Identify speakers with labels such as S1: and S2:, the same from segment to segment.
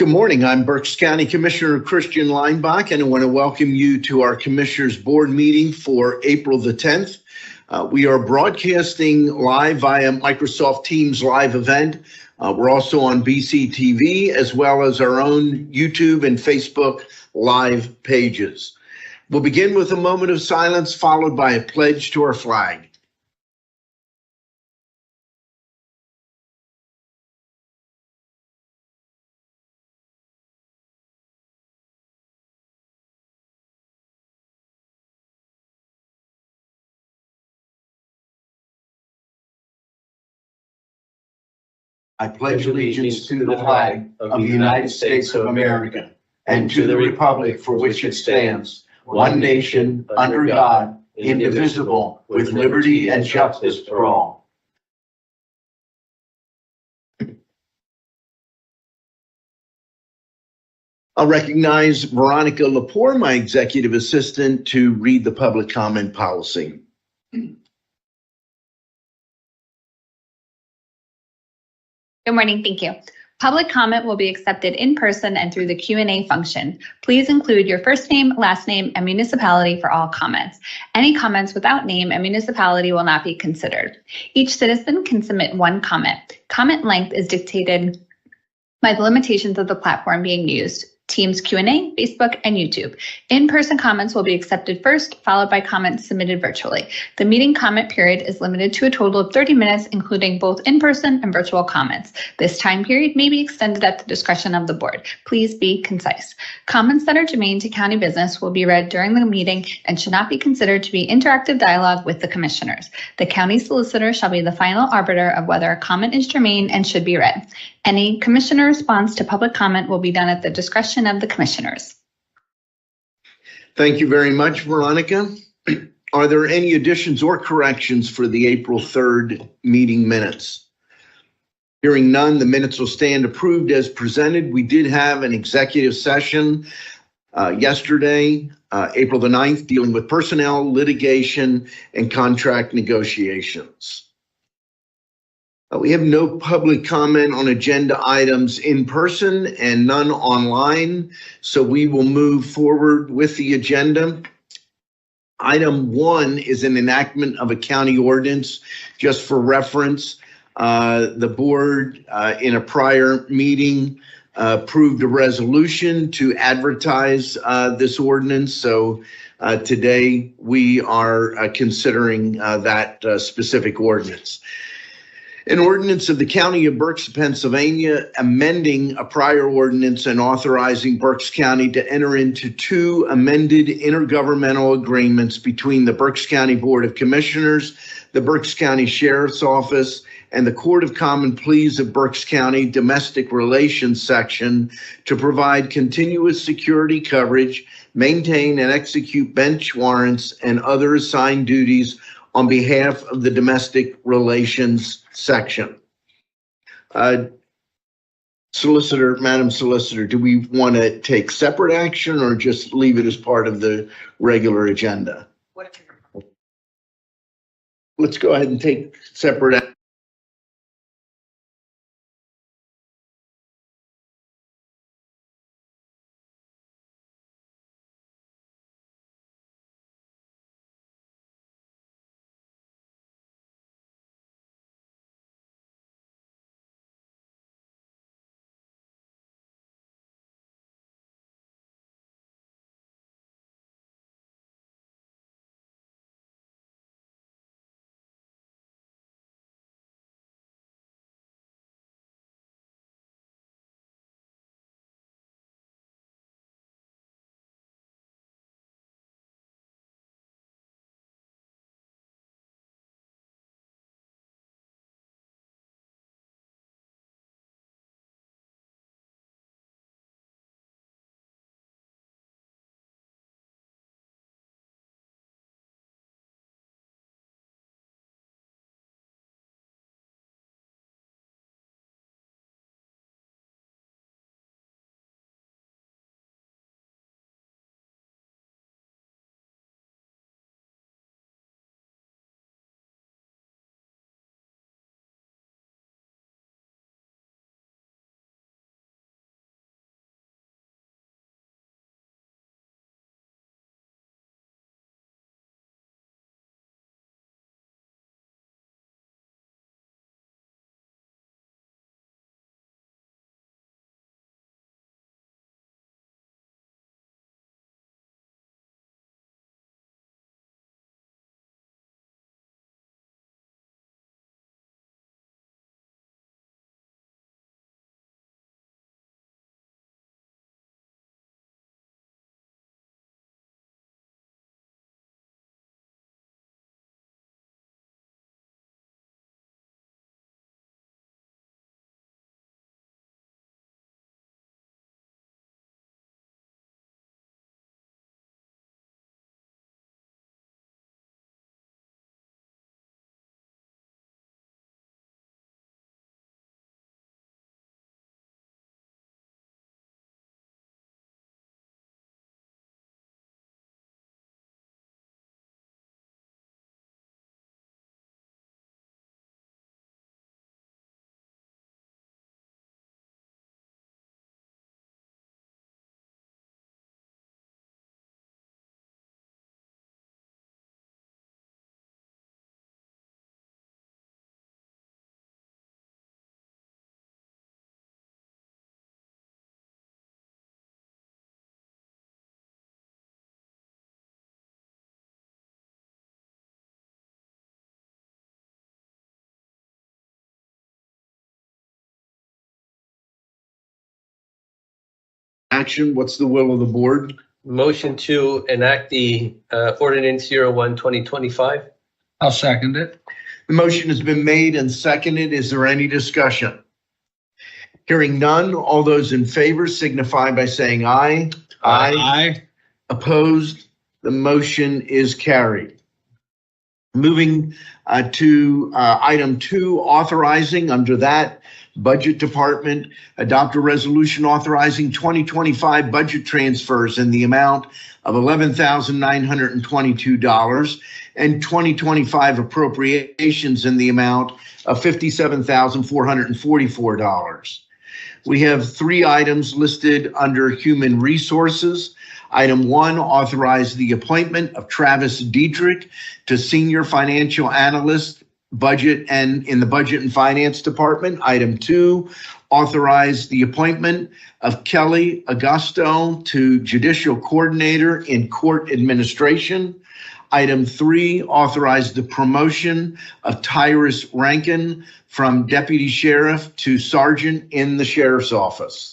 S1: Good morning. I'm Berks County Commissioner Christian Leinbach, and I want to welcome you to our Commissioners Board meeting for April the 10th. We are broadcasting live via Microsoft Teams live event. We're also on BCTV as well as our own YouTube and Facebook live pages. We'll begin with a moment of silence followed by a pledge to our flag. I pledge allegiance to the flag of the United States of America and to the republic for which it stands, one nation, under God, indivisible, with liberty and justice for all. I'll recognize Veronica Lepore, my executive assistant, to read the public comment policy.
S2: Good morning, thank you. Public comment will be accepted in person and through the Q&A function. Please include your first name, last name, and municipality for all comments. Any comments without name and municipality will not be considered. Each citizen can submit one comment. Comment length is dictated by the limitations of the platform being used. Teams Q&A, Facebook, and YouTube. In-person comments will be accepted first, followed by comments submitted virtually. The meeting comment period is limited to a total of 30 minutes, including both in-person and virtual comments. This time period may be extended at the discretion of the board. Please be concise. Comments that are germane to county business will be read during the meeting and should not be considered to be interactive dialogue with the commissioners. The county solicitor shall be the final arbiter of whether a comment is germane and should be read. Any commissioner response to public comment will be done at the discretion of the commissioners.
S1: Thank you very much, Veronica. Are there any additions or corrections for the April 3rd meeting minutes? Hearing none, the minutes will stand approved as presented. We did have an executive session yesterday, April the 9th, dealing with personnel, litigation, and contract negotiations. We have no public comment on agenda items in person and none online, so we will move forward with the agenda. Item 1 is an enactment of a county ordinance. Just for reference, the board in a prior meeting approved a resolution to advertise this ordinance, so today we are considering that specific ordinance. An ordinance of the County of Berks, Pennsylvania, amending a prior ordinance and authorizing Berks County to enter into 2 amended intergovernmental agreements between the Berks County Board of Commissioners, the Berks County Sheriff's Office, and the Court of Common Pleas of Berks County Domestic Relations Section to provide continuous security coverage, maintain and execute bench warrants, and other assigned duties on behalf of the Domestic Relations Section. Solicitor, Madam Solicitor, do we want to take separate action or just leave it as part of the regular agenda? Let's go ahead and take separate action. action? What's the will of the board?
S3: Motion to enact the ordinance 01/2025.
S4: I'll second it.
S1: The motion has been made and seconded. Is there any discussion? Hearing none, all those in favor signify by saying aye.
S4: Aye.
S1: Opposed? The motion is carried. Moving to item 2, authorizing under that Budget Department, adopt a resolution authorizing 2025 budget transfers in the amount of $11,922 and 2025 appropriations in the amount of $57,444. We have 3 items listed under Human Resources. Item 1, authorize the appointment of Travis Diedrich to Senior Financial Analyst Budget and in the Budget and Finance Department. Item 2, authorize the appointment of Kelly Augusto to Judicial Coordinator in Court Administration. Item 3, authorize the promotion of Tyrus Rankin from Deputy Sheriff to Sergeant in the Sheriff's Office.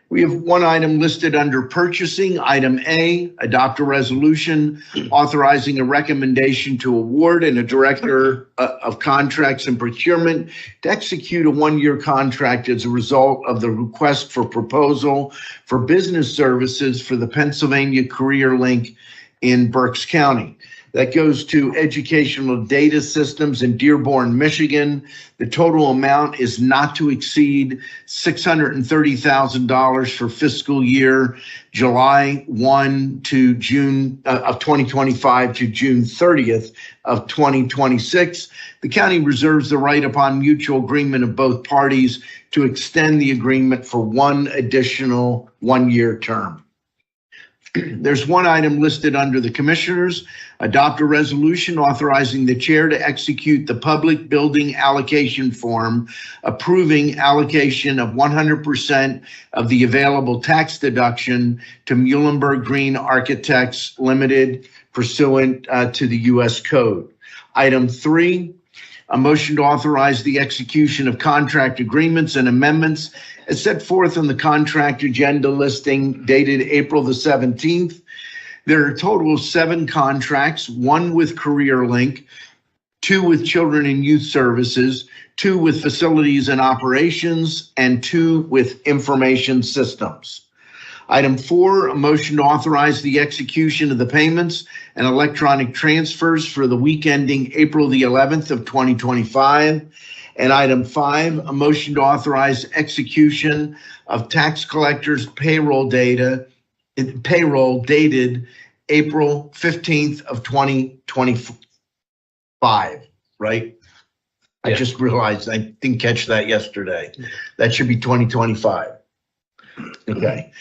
S1: We have 1 item listed under purchasing. Item A, adopt a resolution authorizing a recommendation to award and a director of contracts and procurement to execute a 1-year contract as a result of the request for proposal for business services for the Pennsylvania Career Link in Berks County. That goes to Educational Data Systems in Dearborn, Michigan. The total amount is not to exceed $630,000 for fiscal year July 1 to June of 2025 to June 30th of 2026. The county reserves the right upon mutual agreement of both parties to extend the agreement for 1 additional 1-year term. There's 1 item listed under the Commissioners. Adopt a resolution authorizing the chair to execute the public building allocation form, approving allocation of 100% of the available tax deduction to Muhlenberg Green Architects Limited pursuant to the U.S. Code. Item 3, a motion to authorize the execution of contract agreements and amendments as set forth in the contract agenda listing dated April the 17th. There are a total of 7 contracts, 1 with Career Link, 2 with Children and Youth Services, 2 with Facilities and Operations, and 2 with Information Systems. Item 4, a motion to authorize the execution of the payments and electronic transfers for the week ending April the 11th of 2025. And item 5, a motion to authorize execution of tax collectors' payroll dated April 15th of 2025, right? I just realized I didn't catch that yesterday. That should be 2025. Okay.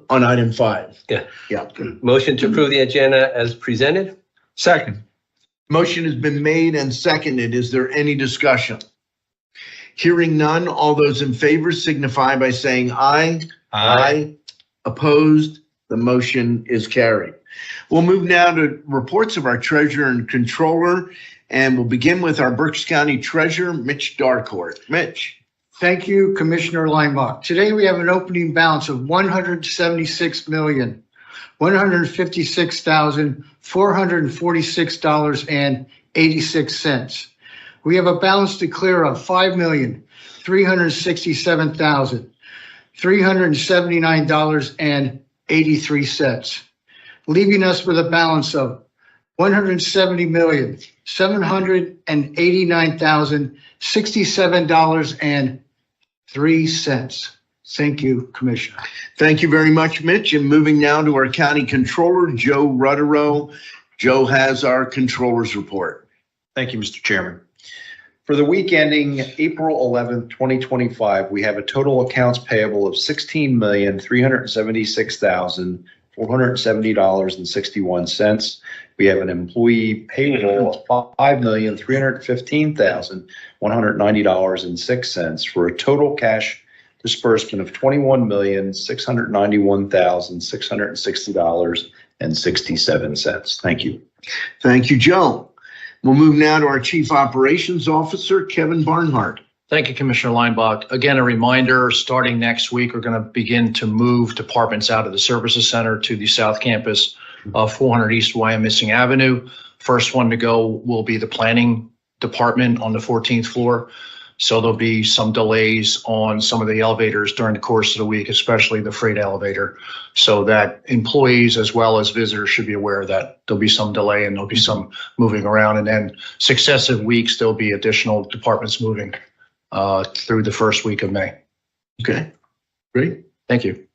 S1: On item 5.
S3: Yeah.
S1: Yeah.
S3: Motion to approve the agenda as presented.
S4: Second.
S1: Motion has been made and seconded. Is there any discussion? Hearing none, all those in favor signify by saying aye. Aye. Opposed? The motion is carried. We'll move now to reports of our treasurer and controller, and we'll begin with our Berks County Treasurer, Mitch Darcourt. Mitch.
S5: Thank you, Commissioner Linebaugh. Today we have an opening balance of $176,156,446.86. We have a balance to clear of $5,367,379.83, leaving us with a balance of $170,789,067.03. Thank you, Commissioner.
S1: Thank you very much, Mitch. And moving now to our County Controller, Joe Rutterow. Joe has our Controller's report.
S6: Thank you, Mr. Chairman. For the week ending April 11th, 2025, we have a total accounts payable of $16,376,470.61. We have an employee payroll of $5,315,190.06 for a total cash disbursement of $21,691,660.67. Thank you.
S1: Thank you, Joe. We'll move now to our Chief Operations Officer, Kevin Barnhart.
S7: Thank you, Commissioner Linebach. Again, a reminder, starting next week, we're going to begin to move departments out of the services center to the south campus of 400 East Wyomissing Avenue. First one to go will be the planning department on the 14th floor. So there'll be some delays on some of the elevators during the course of the week, especially the freight elevator, so that employees as well as visitors should be aware that there'll be some delay and there'll be some moving around. And then successive weeks, there'll be additional departments moving through the first week of May.
S1: Okay, great.
S7: Thank you.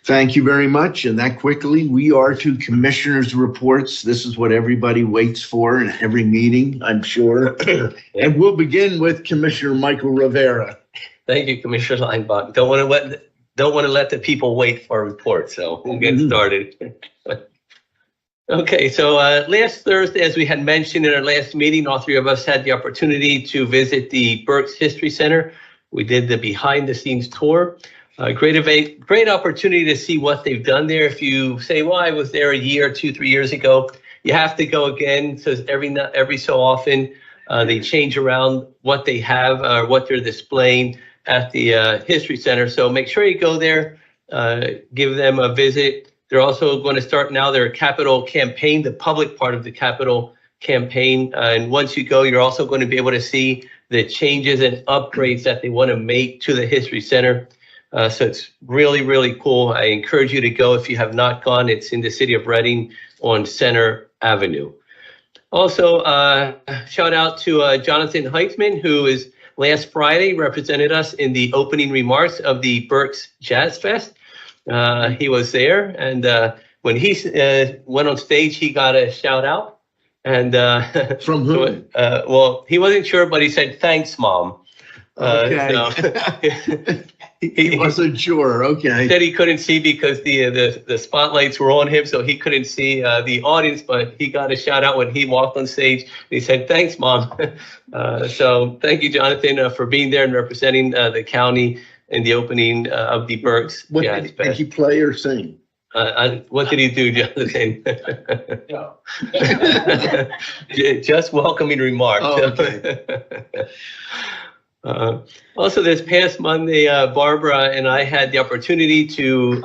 S1: Thank you very much. And that quickly, we are to commissioners' reports. This is what everybody waits for in every meeting, I'm sure. And we'll begin with Commissioner Michael Rivera.
S3: Thank you, Commissioner Linebaugh. Don't want to let the people wait for a report, so we'll get started. Okay, so last Thursday, as we had mentioned in our last meeting, all three of us had the opportunity to visit the Berks History Center. We did the behind-the-scenes tour. Great opportunity to see what they've done there. If you say, well, I was there a year, 2, 3 years ago, you have to go again, because every so often they change around what they have, what they're displaying at the History Center. So make sure you go there, give them a visit. They're also going to start now their capital campaign, the public part of the capital campaign. And once you go, you're also going to be able to see the changes and upgrades that they want to make to the History Center. So it's really, really cool. I encourage you to go if you have not gone. It's in the city of Reading on Center Avenue. Also, shout out to Jonathan Heitzman, who is last Friday represented us in the opening remarks of the Berks Jazz Fest. He was there, and when he went on stage, he got a shout out. And
S1: From who?
S3: Well, he wasn't sure, but he said, "Thanks, Mom."
S1: Okay. He wasn't sure. Okay.
S3: He said he couldn't see because the spotlights were on him, so he couldn't see the audience, but he got a shout out when he walked on stage. He said, "Thanks, Mom." So thank you, Jonathan, for being there and representing the county in the opening of the Berks
S1: What
S3: Jazz
S1: did
S3: Fest.
S1: he play or sing?
S3: What did he do, Jonathan? Just welcoming remarks.
S1: Oh, okay.
S3: Also, this past Monday, Barbara and I had the opportunity to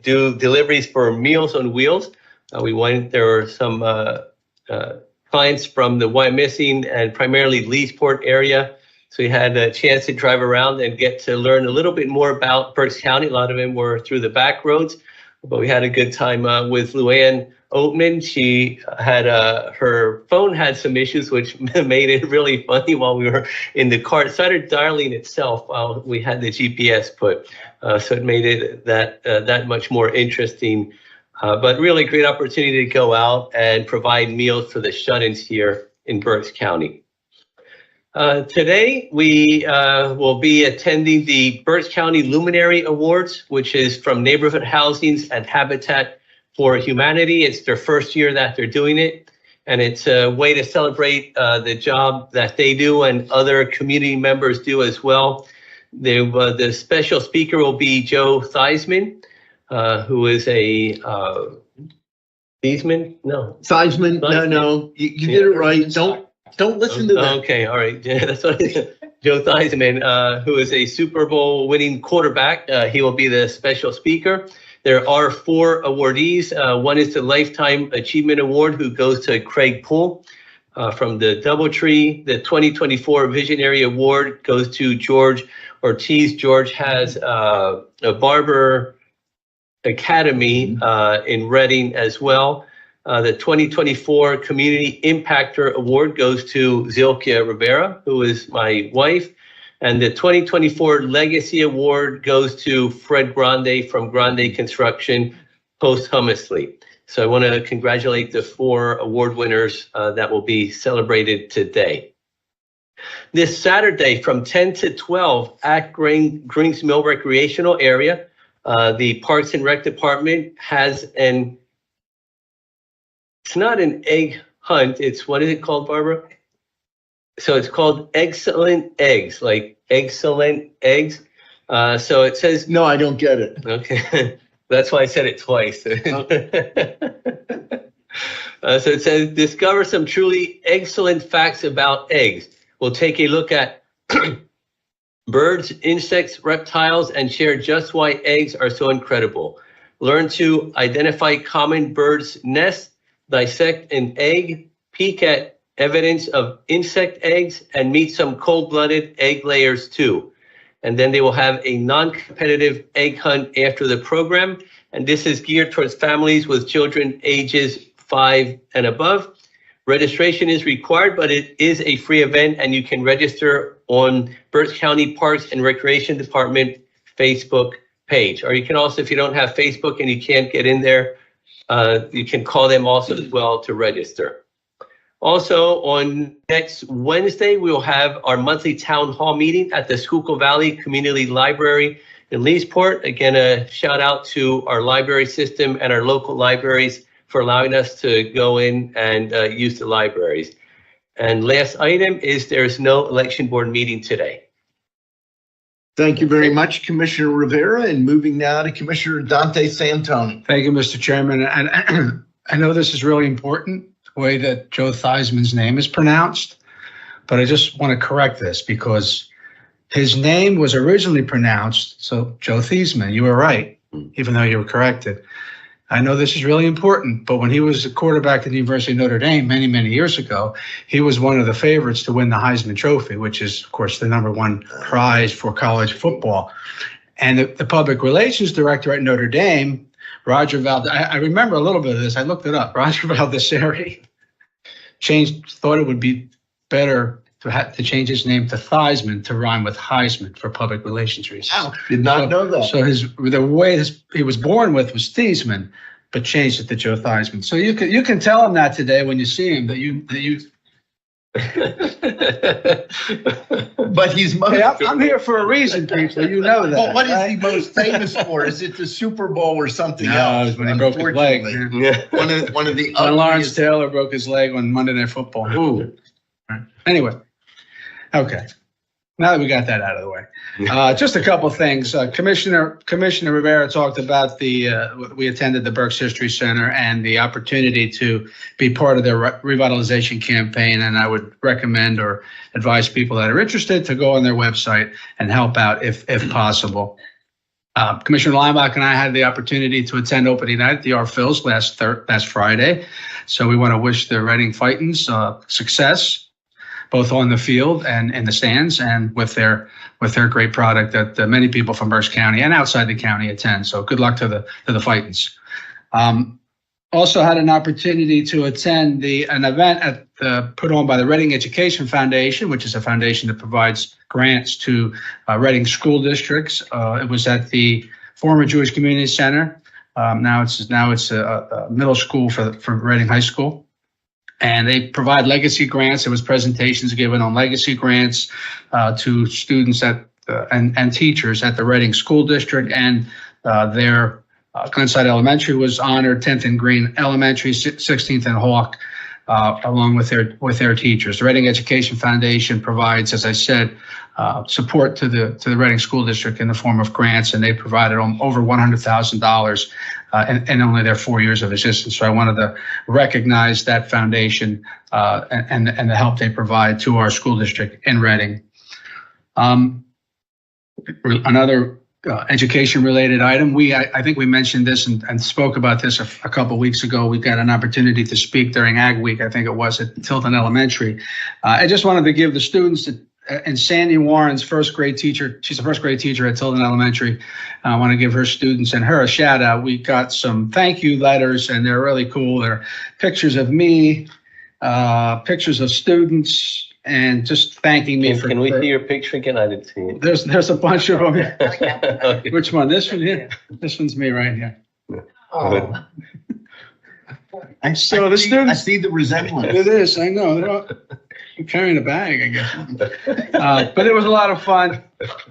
S3: do deliveries for Meals on Wheels. There were some clients from the Wyomissing and primarily Leesport area. So we had a chance to drive around and get to learn a little bit more about Berks County. A lot of them were through the back roads, but we had a good time with Luann Oatman. She had her phone had some issues, which made it really funny while we were in the car. It started dialing itself while we had the GPS put, so it made it that much more interesting. But really great opportunity to go out and provide meals for the shut-ins here in Berks County. Today, we will be attending the Berks County Luminary Awards, which is from Neighborhood Housings and Habitat for Humanity. It's their first year that they're doing it, and it's a way to celebrate the job that they do and other community members do as well. The special speaker will be Joe Theismann, who is a Theismann? No.
S1: Theismann? No. You did it right. Don't listen to that.
S3: Okay, all right. That's what Joe Theismann, who is a Super Bowl winning quarterback. He will be the special speaker. There are 4 awardees. One is the Lifetime Achievement Award, who goes to Craig Poole from the Doubletree. The 2024 Visionary Award goes to George Ortiz. George has a barber academy in Reading as well. The 2024 Community Impactor Award goes to Zilkia Rivera, who is my wife. And the 2024 Legacy Award goes to Fred Grande from Grande Construction posthumously. So I want to congratulate the 4 award winners that will be celebrated today. This Saturday from 10 to 12 at Greens Mill Recreational Area, the Parks and Rec Department has it's not an egg hunt. It's, what is it called, Barbara? So it's called Excellent Eggs, like excellent eggs. So it says.
S1: No, I don't get it.
S3: Okay. That's why I said it twice. So it says, discover some truly excellent facts about eggs. We'll take a look at birds, insects, reptiles, and share just why eggs are so incredible. Learn to identify common birds' nests, dissect an egg, peek at evidence of insect eggs, and meet some cold-blooded egg layers too. And then they will have a non-competitive egg hunt after the program. And this is geared towards families with children ages 5 and above. Registration is required, but it is a free event, and you can register on Berks County Parks and Recreation Department Facebook page. Or you can also, if you don't have Facebook and you can't get in there, you can call them also as well to register. Also, on next Wednesday, we will have our monthly town hall meeting at the Schuylkill Valley Community Library in Leesport. Again, a shout out to our library system and our local libraries for allowing us to go in and use the libraries. And last item is there's no election board meeting today.
S1: Thank you very much, Commissioner Rivera. And moving now to Commissioner Dante Santoni.
S5: Thank you, Mr. Chairman. And I know this is really important, the way that Joe Theismann's name is pronounced, but I just want to correct this because his name was originally pronounced, so Joe Theismann, you were right, even though you were corrected. I know this is really important, but when he was a quarterback at the University of Notre Dame many, many years ago, he was one of the favorites to win the Heisman Trophy, which is, of course, the #1 prize for college football. And the public relations director at Notre Dame, Roger I remember a little bit of this. I looked it up. Roger Baldessari thought it would be better to change his name to Theismann to rhyme with Heisman for public relations reasons.
S1: Wow, did not know that.
S5: So the way he was born with was Theismann, but changed it to Joe Theismann. So you can tell him that today when you see him that you.
S1: But he's most.
S5: Hey, I'm here for a reason, people. You know that.
S1: Well, what is
S5: right?
S1: he most famous for? Is it the Super Bowl or something
S5: No,
S1: else?
S5: it was when he broke his leg.
S1: Unfortunately.
S3: Yeah.
S1: One of the
S5: When Lawrence
S1: ugliest.
S5: Taylor broke his leg on Monday Night Football. Ooh. Right. Anyway, okay. Now that we got that out of the way, just a couple of things. Commissioner Rivera talked about we attended the Berks History Center and the opportunity to be part of their revitalization campaign. And I would recommend or advise people that are interested to go on their website and help out if possible. Commissioner Leinbach and I had the opportunity to attend opening night at the R-Phils last Friday. So we want to wish the Reading Fightins success, both on the field and in the stands, and with their great product that many people from Berks County and outside the county attend. So good luck to the Fightins. Also had an opportunity to attend an event put on by the Reading Education Foundation, which is a foundation that provides grants to Reading school districts. It was at the former Jewish Community Center. Now it's a middle school for Reading High School. And they provide legacy grants. There was presentations given on legacy grants to students and teachers at the Reading School District, and their Glenside Elementary was honored, 10th and Green Elementary, 16th and Hawk, along with their teachers. The Reading Education Foundation provides, as I said, support to the Reading School District in the form of grants, and they provided over $100,000 in only their 4 years of existence. So I wanted to recognize that foundation and the help they provide to our school district in Reading. Another education-related item. I think we mentioned this and spoke about this a couple weeks ago. We got an opportunity to speak during Ag Week, I think it was, at Tilton Elementary. I just wanted to give the students and Sandy Warren's first grade teacher, she's a first grade teacher at Tilton Elementary. I want to give her students and her a shout out. We got some thank you letters and they're really cool. They're pictures of me, pictures of students, and just thanking me
S3: Can we see your picture again? I didn't see it.
S5: There's a bunch of them.
S3: Okay.
S5: Which one? This one here? This one's me right here.
S1: Oh. I
S5: So the students-
S1: see the resemblance.
S5: It is, I know. I'm carrying a bag, I guess. But it was a lot of fun.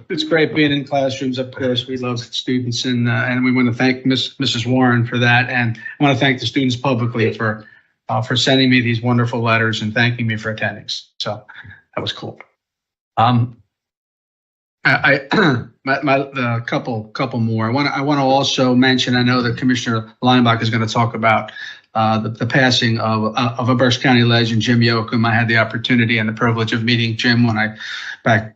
S5: It's great being in classrooms, of course. We love students, and we want to thank Mrs. Warren for that. And I want to thank the students publicly for sending me these wonderful letters and thanking me for attending. So that was cool. A couple more. I want to also mention, I know that Commissioner Leinbach is going to talk about the passing of a Berks County legend, Jim Yoakum. I had the opportunity and the privilege of meeting Jim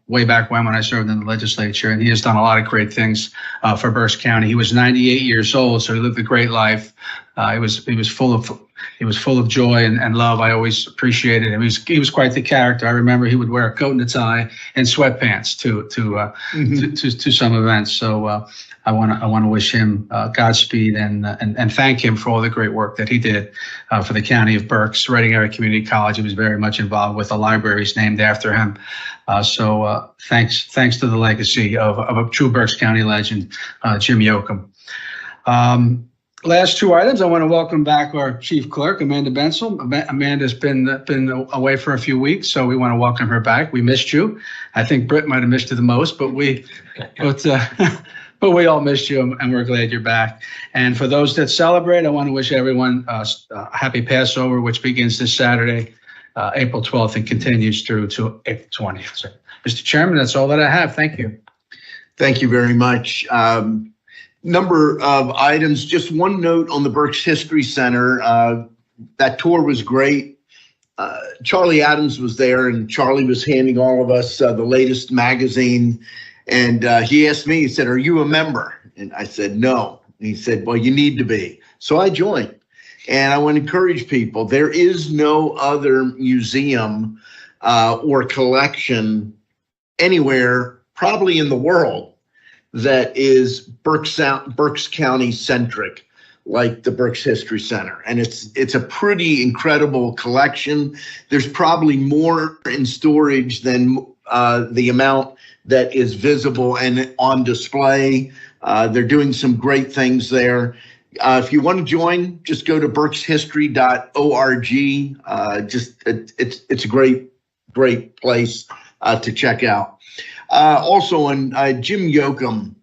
S5: way back when I served in the legislature, and he has done a lot of great things for Berks County. He was 98 years old, so he lived a great life. He was full of joy and love. I always appreciated him. He was quite the character. I remember he would wear a coat and a tie and sweatpants to some events. So I want to wish him Godspeed and thank him for all the great work that he did for the county of Berks. Reading Area Community College, he was very much involved with the libraries named after him. So thanks to the legacy of a true Berks County legend, Jim Yoakum. Last two items, I want to welcome back our chief clerk, Amanda Bensel. Amanda's been away for a few weeks, so we want to welcome her back. We missed you. I think Britt might have missed you the most, but we all missed you, and we're glad you're back. And for those that celebrate, I want to wish everyone a happy Passover, which begins this Saturday, April 12th, and continues through to April 20th. So, Mr. Chairman, that's all that I have. Thank you.
S1: Thank you very much. Number of items, just one note on the Berks History Center. That tour was great. Charlie Adams was there, and Charlie was handing all of us the latest magazine. And he asked me, he said, "Are you a member?" And I said, "No." And he said, "Well, you need to be." So I joined. And I want to encourage people, there is no other museum or collection anywhere, probably in the world, that is Berks County centric, like the Berks History Center. And it's a pretty incredible collection. There's probably more in storage than the amount that is visible and on display. They're doing some great things there. If you want to join, just go to berkshistory.org. It's a great place to check out. Also on Jim Yoakum,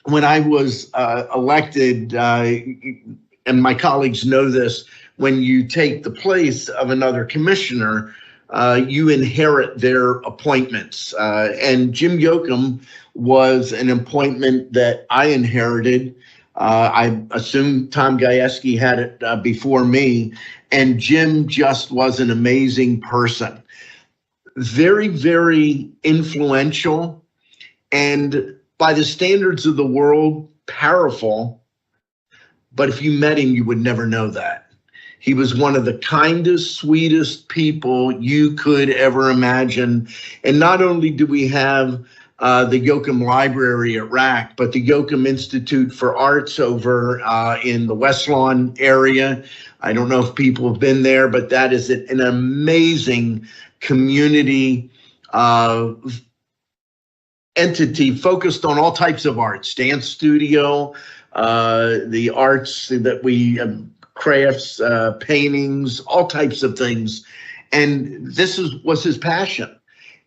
S1: when I was elected, and my colleagues know this, when you take the place of another commissioner, you inherit their appointments. And Jim Yoakum was an appointment that I inherited. I assume Tom Gajewski had it before me, and Jim just was an amazing person. Very, very influential, and by the standards of the world, powerful. But if you met him, you would never know that. He was one of the kindest, sweetest people you could ever imagine. And not only do we have the Yoakum Library at RAC, but the Yoakum Institute for Arts over in the West Lawn area. I don't know if people have been there, but that is an amazing community entity focused on all types of arts, dance studio, the arts that we, crafts, paintings, all types of things. And this was his passion.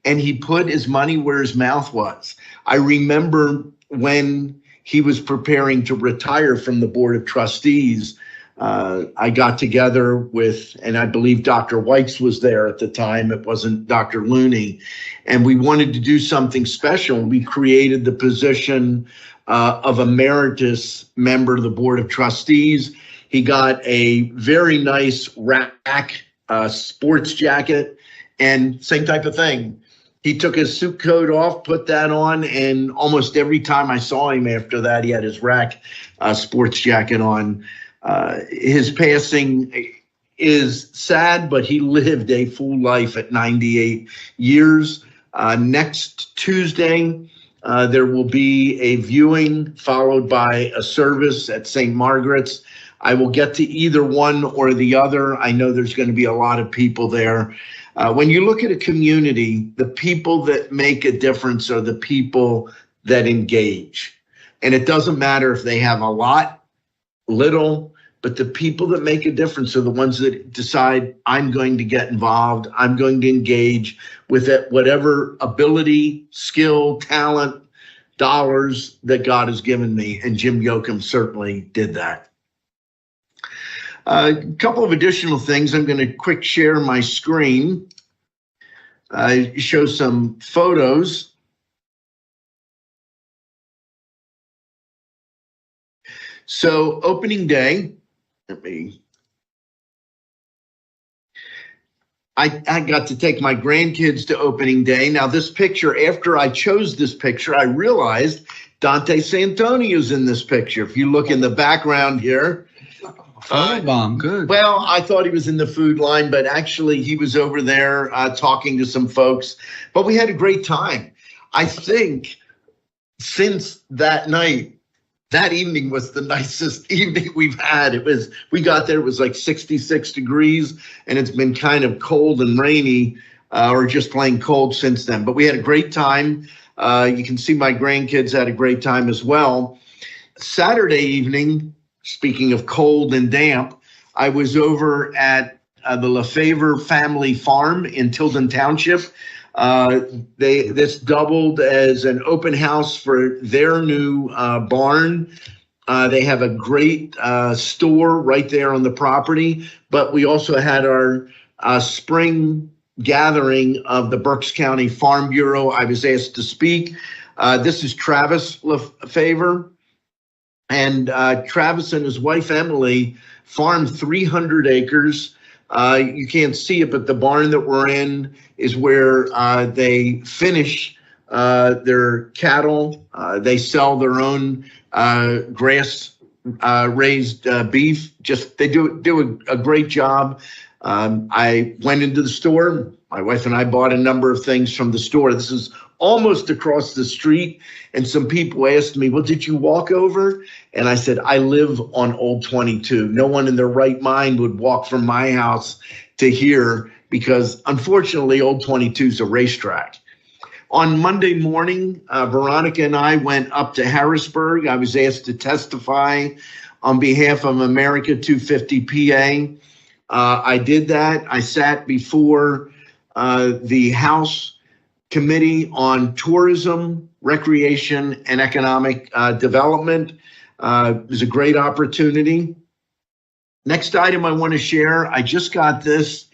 S1: And he put his money where his mouth was. I remember when he was preparing to retire from the Board of Trustees, I got together with, and I believe Dr. Weitz was there at the time. It wasn't Dr. Looney. And we wanted to do something special. We created the position of emeritus member of the Board of Trustees. He got a very nice RAC sports jacket and same type of thing. He took his suit coat off, put that on, and almost every time I saw him after that, he had his RAC sports jacket on. His passing is sad, but he lived a full life at 98 years. Next Tuesday, there will be a viewing followed by a service at St. Margaret's. I will get to either one or the other. I know there's going to be a lot of people there. When you look at a community, the people that make a difference are the people that engage. And it doesn't matter if they have a lot, little, but the people that make a difference are the ones that decide, I'm going to get involved. I'm going to engage with it, whatever ability, skill, talent, dollars that God has given me. And Jim Yoakum certainly did that. A couple of additional things. I'm going to quick share my screen. Show some photos. So opening day, let me I got to take my grandkids to opening day. Now, this picture, after I chose this picture, I realized Dante Santonio's in this picture. If you look in the background here.
S5: Bomb, good.
S1: Well, I thought he was in the food line, but actually he was over there talking to some folks. But we had a great time. I think since that night, that evening was the nicest evening we've had. We got there, it was like 66 degrees, and it's been kind of cold and rainy, or just plain cold since then. But we had a great time. You can see my grandkids had a great time as well. Saturday evening, speaking of cold and damp, I was over at the LaFavor family farm in Tilden Township. This doubled as an open house for their new barn. They have a great store right there on the property, but we also had our spring gathering of the Berks County Farm Bureau. I was asked to speak. This is Travis LaFavor, and Travis and his wife Emily farm 300 acres. You can't see it, but the barn that we're in is where they finish their cattle. They sell their own grass raised beef. They do a great job. I went into the store. My wife and I bought a number of things from the store. This is almost across the street. And some people asked me, well, did you walk over? And I said, I live on Old 22. No one in their right mind would walk from my house to here because, unfortunately, Old 22 is a racetrack. On Monday morning, Veronica and I went up to Harrisburg. I was asked to testify on behalf of America 250 PA. I did that. I sat before the House Committee on Tourism, Recreation, and Economic Development. It was a great opportunity. Next item I want to share, I just got this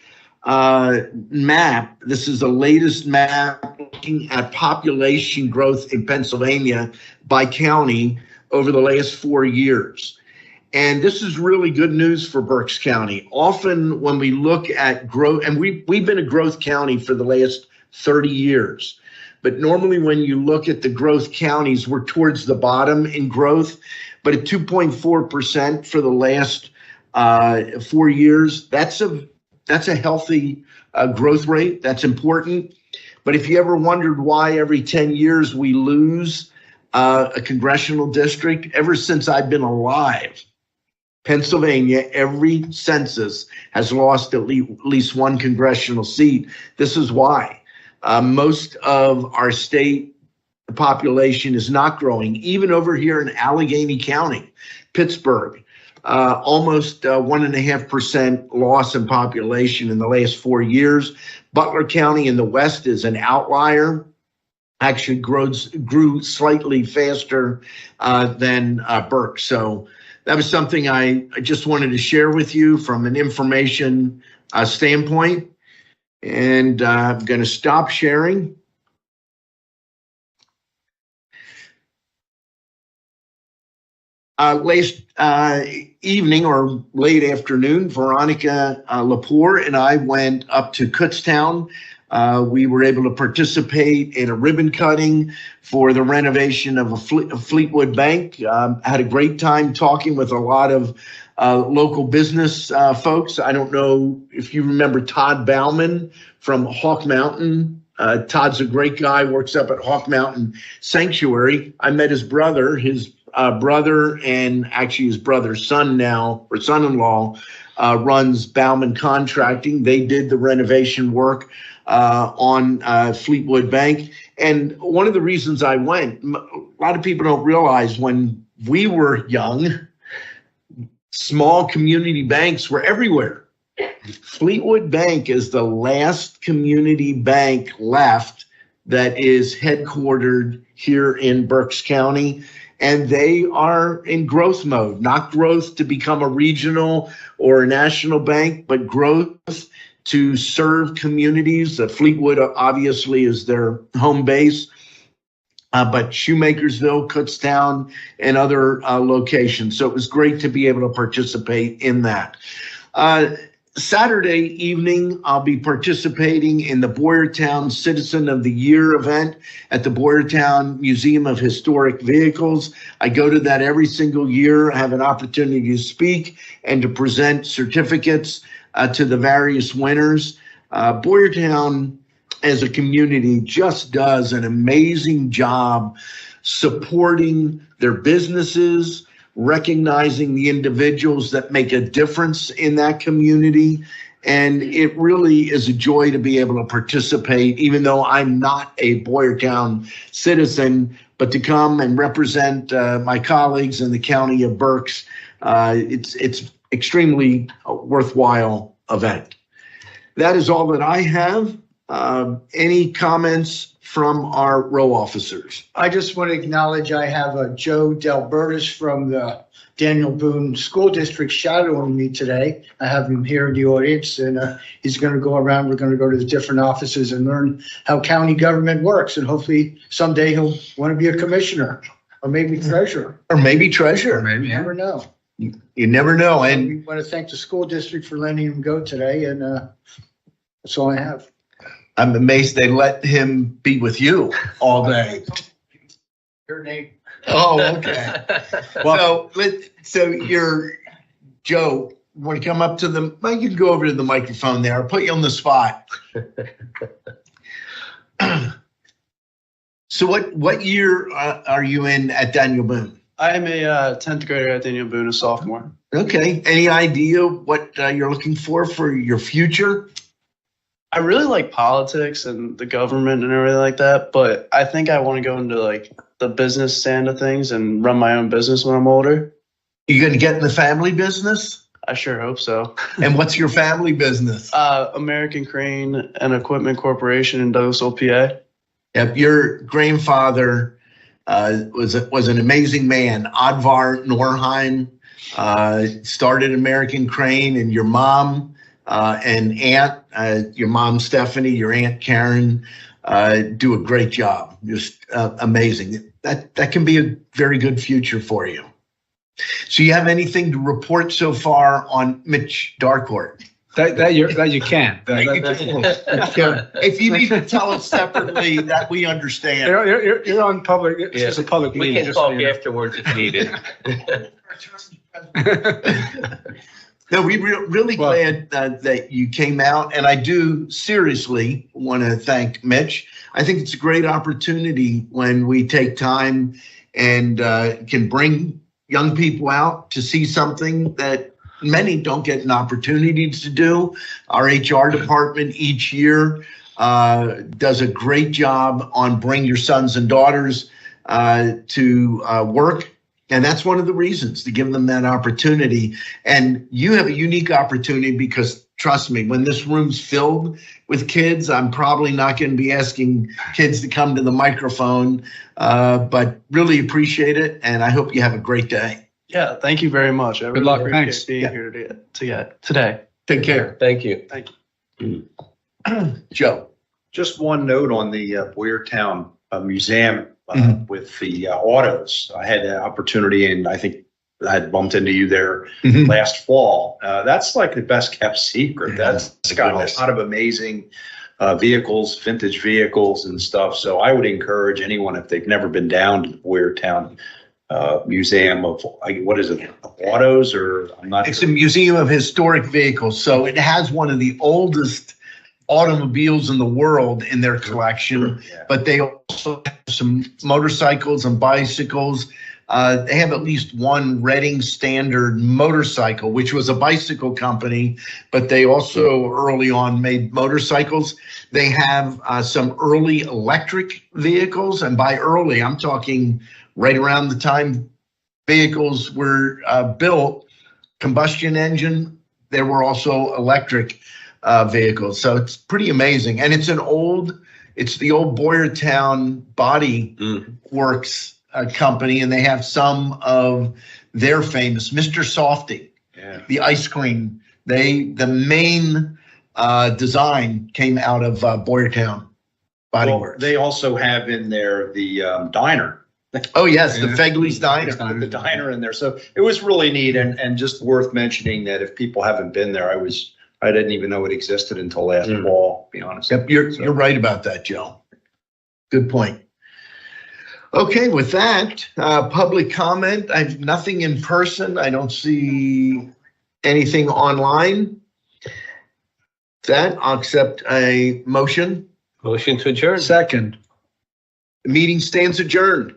S1: map. This is the latest map looking at population growth in Pennsylvania by county over the last 4 years. And this is really good news for Berks County. Often when we look at growth, and we've been a growth county for the last 30 years, but normally when you look at the growth counties, we're towards the bottom in growth. But at 2.4% for the last 4 years, that's a healthy growth rate. That's important. But if you ever wondered why every 10 years we lose a congressional district, ever since I've been alive, Pennsylvania, every census has lost at least one congressional seat. This is why. Most of our state population is not growing, even over here in Allegheny County, Pittsburgh, almost 1.5% loss in population in the last 4 years. Butler County in the west is an outlier. Actually grew slightly faster than Berks. So that was something I just wanted to share with you from an information standpoint. And I'm going to stop sharing. Last evening or late afternoon, Veronica Lepore and I went up to Kutztown. We were able to participate in a ribbon cutting for the renovation of a Fleetwood Bank. Had a great time talking with a lot of local business folks. I don't know if you remember Todd Bauman from Hawk Mountain. Todd's a great guy, works up at Hawk Mountain Sanctuary. I met his brother and actually his brother's son now, or son-in-law, runs Bauman Contracting. They did the renovation work on Fleetwood Bank. And one of the reasons I went, a lot of people don't realize when we were young, small community banks were everywhere. Fleetwood Bank is the last community bank left that is headquartered here in Berks County. And they are in growth mode, not growth to become a regional or a national bank, but growth to serve communities. Fleetwood obviously is their home base, but Shoemakersville, Kutztown, and other locations. So it was great to be able to participate in that. Saturday evening, I'll be participating in the Boyertown Citizen of the Year event at the Boyertown Museum of Historic Vehicles. I go to that every single year. I have an opportunity to speak and to present certificates to the various winners. Boyertown as a community just does an amazing job supporting their businesses, recognizing the individuals that make a difference in that community. And it really is a joy to be able to participate, even though I'm not a Boyertown citizen, but to come and represent my colleagues in the county of Berks. It's extremely worthwhile event. That is all that I have. Any comments from our row officers?
S8: I just want to acknowledge I have Joe Delbertis from the Daniel Boone School District shadowing me today. I have him here in the audience, and he's going to go around. We're going to go to the different offices and learn how county government works, and hopefully someday he'll want to be a commissioner or maybe treasurer.
S1: Or maybe treasurer.
S5: Maybe,
S8: You never know.
S1: You never know.
S8: And
S1: And
S8: we want to thank the school district for letting him go today, and that's all I have.
S1: I'm amazed they let him be with you all day.
S8: Your name.
S1: Oh, okay. So you're, Joe, want to come up to the, well, you can go over to the microphone there. I'll put you on the spot. So what year are you in at Daniel Boone?
S9: I am a 10th grader at Daniel Boone, a sophomore.
S1: Okay. Any idea what you're looking for your future?
S9: I really like politics and the government and everything like that, but I think I want to go into like the business stand of things and run my own business when I'm older.
S1: You going to get in the family business?
S9: I sure hope so.
S1: And what's your family business?
S9: American Crane and Equipment Corporation in Douglasville, PA.
S1: Yep, your grandfather was an amazing man. Odvar Norheim started American Crane, and your mom and aunt, your mom Stephanie, your aunt Karen, do a great job. Just amazing. That can be a very good future for you. So you have anything to report so far on Mitch Darcourt?
S5: That you can.
S1: If you need to tell us separately, that we understand.
S5: You're on public. This is a public
S3: We
S5: meeting.
S3: can
S5: just so
S3: talk
S5: you know.
S3: afterwards if needed.
S1: No, we're really glad that you came out, and I do seriously want to thank Mitch. I think it's a great opportunity when we take time and can bring young people out to see something that many don't get an opportunity to do. Our HR department each year does a great job on bring your sons and daughters to work. And that's one of the reasons, to give them that opportunity. And you have a unique opportunity because, trust me, when this room's filled with kids, I'm probably not going to be asking kids to come to the microphone, but really appreciate it. And I hope you have a great day.
S9: Yeah, thank you very much. I really
S5: luck.
S9: appreciate
S5: Thanks.
S9: being here today.
S1: Take care.
S3: Thank you.
S1: Joe.
S6: Just one note on the Boyertown Museum
S1: Mhm.
S6: with the autos. I had the opportunity, and I think I had bumped into you there
S1: Mhm.
S6: last fall. That's like the best kept secret. That's got a
S1: Goodness.
S6: lot of amazing vehicles, vintage vehicles and stuff. So I would encourage anyone, if they've never been down to the Boyertown Museum of, what is it, autos, or I'm not
S1: It's
S6: sure.
S1: a museum of historic vehicles. So it has one of the oldest automobiles in the world in their collection,
S6: Yeah.
S1: but they also have some motorcycles and bicycles. They have at least one Reading Standard motorcycle, which was a bicycle company, but they also early on made motorcycles. They have some early electric vehicles, and by early, I'm talking right around the time vehicles were built, combustion engine, there were also electric vehicles. So it's pretty amazing. And it's the old Boyertown Body Works company, and they have some of their famous Mr. Softy, the ice cream. The main design came out of Boyertown Body
S6: Well,
S1: Works.
S6: they also have in there the diner.
S1: Oh, yes, the
S5: Yeah.
S1: Fegley's Diner.
S6: The diner in there. So it was really neat and just worth mentioning that if people haven't been there, I was I didn't even know it existed until last fall, to be honest.
S1: Yep, you're right about that, Joe. Good point. Okay, with that, public comment, I've nothing in person. I don't see anything online. That, I'll accept a motion.
S3: Motion to adjourn.
S5: Second.
S1: The meeting stands adjourned.